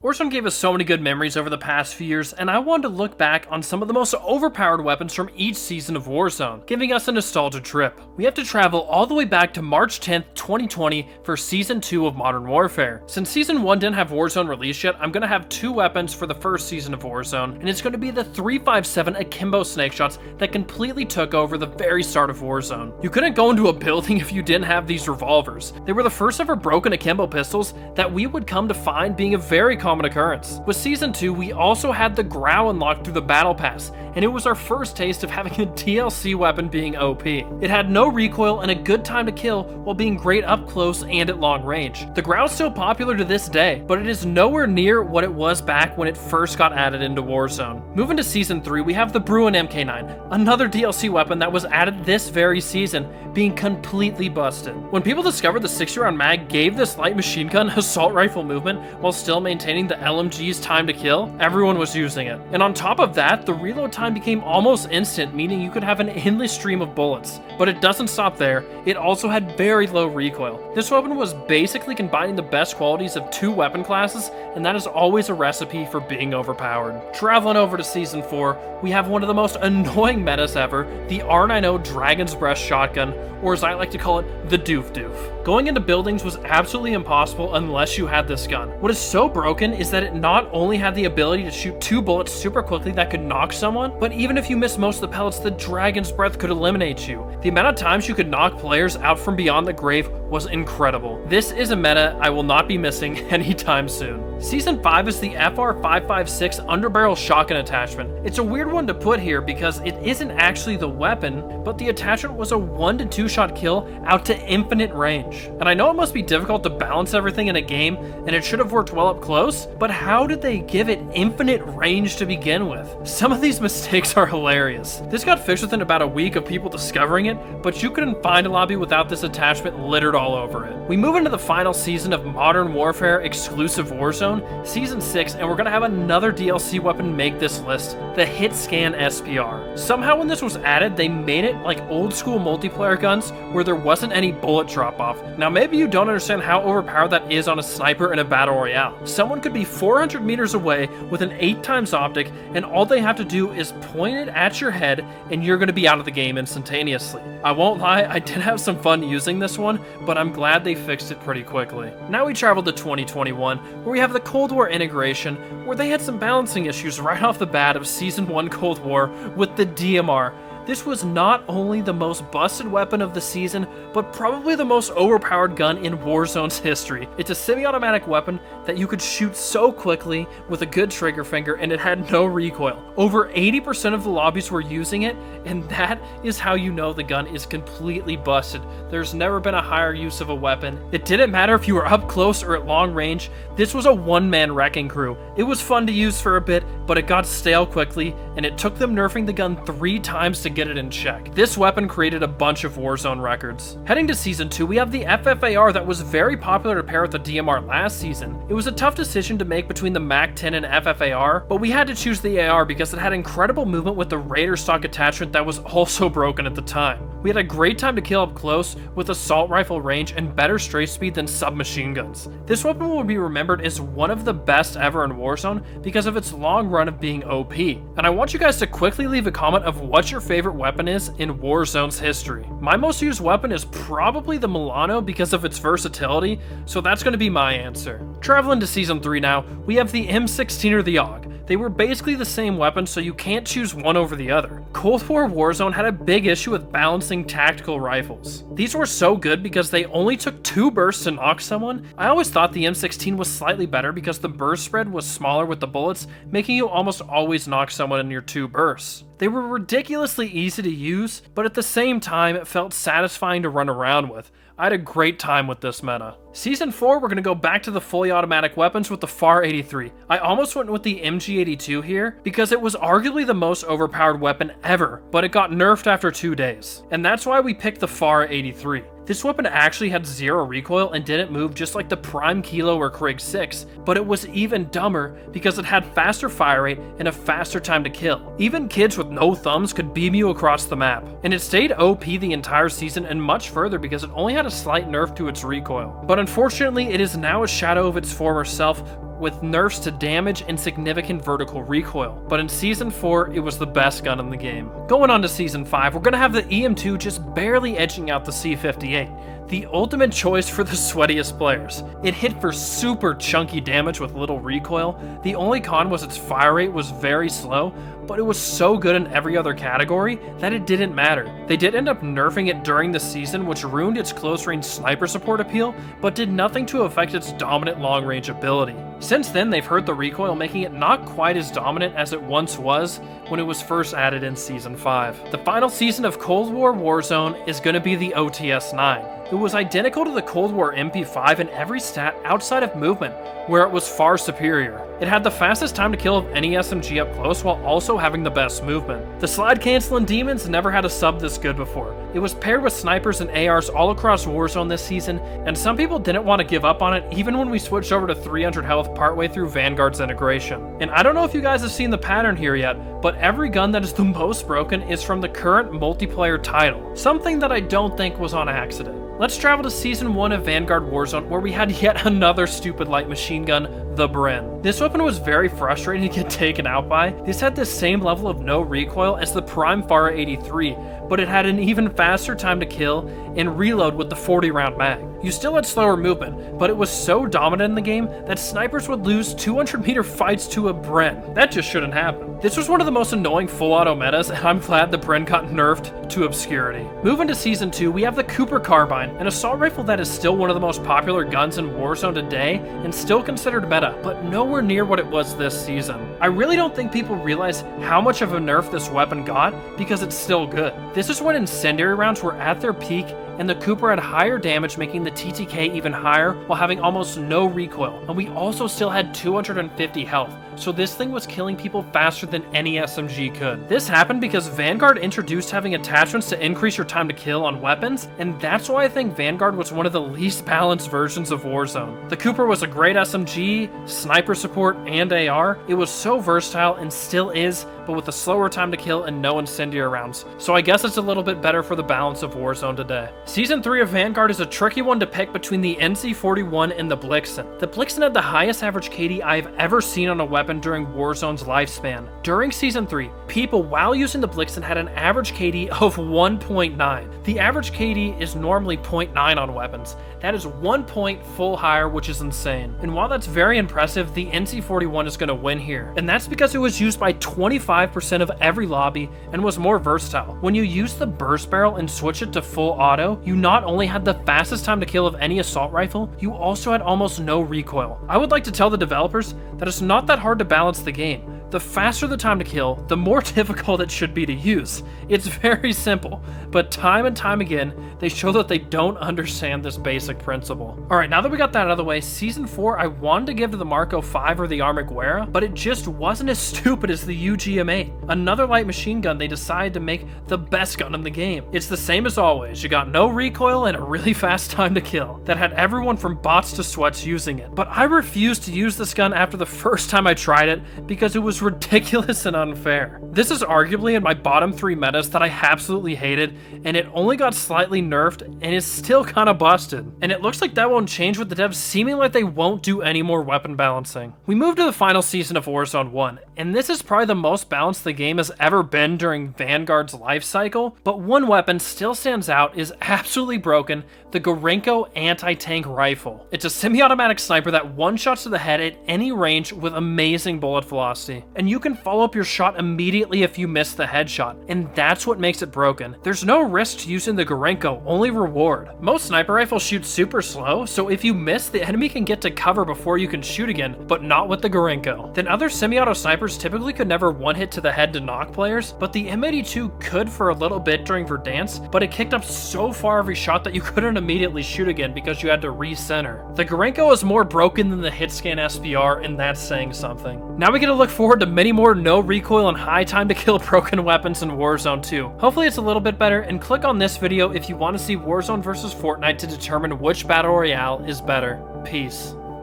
Warzone gave us so many good memories over the past few years, and I wanted to look back on some of the most overpowered weapons from each season of Warzone, giving us a nostalgia trip. We have to travel all the way back to March 10th, 2020 for Season 2 of Modern Warfare. Since Season 1 didn't have Warzone released yet, I'm going to have two weapons for the first season of Warzone, and it's going to be the 357 Akimbo snake shots that completely took over the very start of Warzone. You couldn't go into a building if you didn't have these revolvers. They were the first ever broken Akimbo pistols that we would come to find being a very common occurrence. With Season 2, we also had the Growl unlocked through the Battle Pass, and it was our first taste of having a DLC weapon being OP. It had no recoil and a good time to kill while being great up close and at long range. The Growl's still popular to this day, but it is nowhere near what it was back when it first got added into Warzone. Moving to Season 3, we have the Bruin MK9, another DLC weapon that was added this very season, being completely busted. When people discovered the 60-round mag gave this light machine gun assault rifle movement while still maintaining the LMG's time to kill, everyone was using it. And on top of that, the reload time became almost instant, meaning you could have an endless stream of bullets. But it doesn't stop there, it also had very low recoil. This weapon was basically combining the best qualities of two weapon classes, and that is always a recipe for being overpowered. Traveling over to Season 4, we have one of the most annoying metas ever, the R90 Dragon's Breath shotgun, or as I like to call it, the Doof Doof. Going into buildings was absolutely impossible unless you had this gun. What is so broken is that it not only had the ability to shoot two bullets super quickly that could knock someone, but even if you missed most of the pellets, the Dragon's Breath could eliminate you. The amount of times you could knock players out from beyond the grave was incredible. This is a meta I will not be missing anytime soon. Season 5 is the FR556 underbarrel shotgun attachment. It's a weird one to put here because it isn't actually the weapon, but the attachment was a 1 to 2 shot kill out to infinite range. And I know it must be difficult to balance everything in a game, and it should have worked well up close, but how did they give it infinite range to begin with? Some of these mistakes are hilarious. This got fixed within about a week of people discovering it, but you couldn't find a lobby without this attachment littered all over it. We move into the final season of Modern Warfare exclusive Warzone, Season 6, and we're gonna have another DLC weapon make this list, the HitScan SPR. Somehow when this was added, they made it like old school multiplayer guns where there wasn't any bullet drop off. Now maybe you don't understand how overpowered that is on a sniper in a battle royale. Someone could be 400 meters away with an 8x optic, and all they have to do is point it at your head and you're gonna be out of the game instantaneously. I won't lie, I did have some fun using this one, but I'm glad they fixed it pretty quickly. Now we travel to 2021, where we have the Cold War integration, where they had some balancing issues right off the bat of Season 1 Cold War with the DMR. This was not only the most busted weapon of the season, but probably the most overpowered gun in Warzone's history. It's a semi-automatic weapon that you could shoot so quickly with a good trigger finger, and it had no recoil. Over 80% of the lobbies were using it, and that is how you know the gun is completely busted. There's never been a higher use of a weapon. It didn't matter if you were up close or at long range, this was a one-man wrecking crew. It was fun to use for a bit, but it got stale quickly, and it took them nerfing the gun 3 times to get it in check. This weapon created a bunch of Warzone records. Heading to Season 2, we have the FFAR that was very popular to pair with the DMR last season. It was a tough decision to make between the MAC-10 and FFAR, but we had to choose the AR because it had incredible movement with the Raider stock attachment that was also broken at the time. We had a great time to kill up close with assault rifle range and better strafe speed than submachine guns. This weapon will be remembered as one of the best ever in Warzone because of its long run of being OP. And I want you guys to quickly leave a comment of what your favorite weapon is in Warzone's history. My most used weapon is probably the Milano because of its versatility, so that's going to be my answer. Traveling to Season 3 now, we have the M16 or the AUG. They were basically the same weapon, so you can't choose one over the other. Cold War Warzone had a big issue with balancing tactical rifles. These were so good because they only took 2 bursts to knock someone. I always thought the M16 was slightly better because the burst spread was smaller with the bullets, making you almost always knock someone in your 2 bursts. They were ridiculously easy to use, but at the same time, it felt satisfying to run around with. I had a great time with this meta. Season 4, we're going to go back to the fully automatic weapons with the FAR 83. I almost went with the MG82 here because it was arguably the most overpowered weapon ever, but it got nerfed after 2 days. And that's why we picked the FAR 83. This weapon actually had 0 recoil and didn't move just like the Prime Kilo or Krig 6, but it was even dumber because it had faster fire rate and a faster time to kill. Even kids with no thumbs could beam you across the map. And it stayed OP the entire season and much further because it only had a slight nerf to its recoil. But unfortunately, it is now a shadow of its former self, with nerfs to damage and significant vertical recoil, but in Season 4, it was the best gun in the game. Going on to Season 5, we're gonna have the EM2 just barely edging out the C58, the ultimate choice for the sweatiest players. It hit for super chunky damage with little recoil. The only con was its fire rate was very slow, but it was so good in every other category that it didn't matter. They did end up nerfing it during the season, which ruined its close-range sniper support appeal, but did nothing to affect its dominant long-range ability. Since then, they've hurt the recoil, making it not quite as dominant as it once was when it was first added in Season 5. The final season of Cold War Warzone is going to be the OTS-9. It was identical to the Cold War MP5 in every stat outside of movement, where it was far superior. It had the fastest time to kill of any SMG up close while also having the best movement. The slide canceling demons never had a sub this good before. It was paired with snipers and ARs all across Warzone this season, and some people didn't want to give up on it even when we switched over to 300 health partway through Vanguard's integration. And I don't know if you guys have seen the pattern here yet, but every gun that is the most broken is from the current multiplayer title, something that I don't think was on accident. Let's travel to Season 1 of Vanguard Warzone, where we had yet another stupid light machine gun, the Bren. This weapon was very frustrating to get taken out by. This had the same level of no recoil as the Prime Fara 83, but it had an even faster time to kill and reload with the 40-round mag. You still had slower movement, but it was so dominant in the game that snipers would lose 200-meter fights to a Bren. That just shouldn't happen. This was one of the most annoying full auto metas, and I'm glad the Bren got nerfed to obscurity. Moving to Season 2, we have the Cooper Carbine, an assault rifle that is still one of the most popular guns in Warzone today and still considered meta, but nowhere near what it was this season. I really don't think people realize how much of a nerf this weapon got because it's still good. This is when incendiary rounds were at their peak and the Cooper had higher damage, making the TTK even higher while having almost no recoil, and we also still had 250 health, so this thing was killing people faster than any SMG could. This happened because Vanguard introduced having attachments to increase your time to kill on weapons, and that's why I think Vanguard was one of the least balanced versions of Warzone. The Cooper was a great SMG, sniper support, and AR. It was so versatile and still is, but with a slower time to kill and no incendiary rounds, so I guess it's a little bit better for the balance of Warzone today. Season 3 of Vanguard is a tricky one to pick between the NC41 and the Blixen. The Blixen had the highest average KD I've ever seen on a weapon during Warzone's lifespan. During Season 3, people while using the Blixen had an average KD of 1.9. The average KD is normally 0.9 on weapons. That is 1 point full higher, which is insane. And while that's very impressive, the NC41 is going to win here. And that's because it was used by 25% of every lobby and was more versatile. When you use the burst barrel and switch it to full auto, you not only had the fastest time to kill of any assault rifle, you also had almost no recoil. I would like to tell the developers that it's not that hard to balance the game. The faster the time to kill, the more difficult it should be to use. It's very simple, but time and time again, they show that they don't understand this basic principle. Alright, now that we got that out of the way, Season 4 I wanted to give to the Marco 5 or the Armaguerra, but it just wasn't as stupid as the UGM8. Another light machine gun they decided to make the best gun in the game. It's the same as always, you got no recoil and a really fast time to kill, that had everyone from bots to sweats using it. But I refused to use this gun after the first time I tried it because it was ridiculous and unfair. This is arguably in my bottom 3 metas that I absolutely hated, and it only got slightly nerfed and is still kinda busted. And it looks like that won't change with the devs seeming like they won't do any more weapon balancing. We move to the final season of Warzone 1, and this is probably the most balanced the game has ever been during Vanguard's life cycle, but one weapon still stands out, is absolutely broken, the Gorenko anti-tank rifle. It's a semi-automatic sniper that one-shots to the head at any range with amazing bullet velocity. And you can follow up your shot immediately if you miss the headshot, and that's what makes it broken. There's no risk to using the Gorenko, only reward. Most sniper rifles shoot super slow, so if you miss, the enemy can get to cover before you can shoot again, but not with the Gorenko. Then other semi-auto snipers typically could never one-hit to the head to knock players, but the M82 could for a little bit during Verdansk, but it kicked up so far every shot that you couldn't immediately shoot again because you had to recenter. The Gorenko is more broken than the hitscan SPR, and that's saying something. Now we get to look forward to many more no recoil and high time to kill broken weapons in Warzone 2. Hopefully it's a little bit better, and click on this video if you want to see Warzone vs Fortnite to determine which battle royale is better. Peace.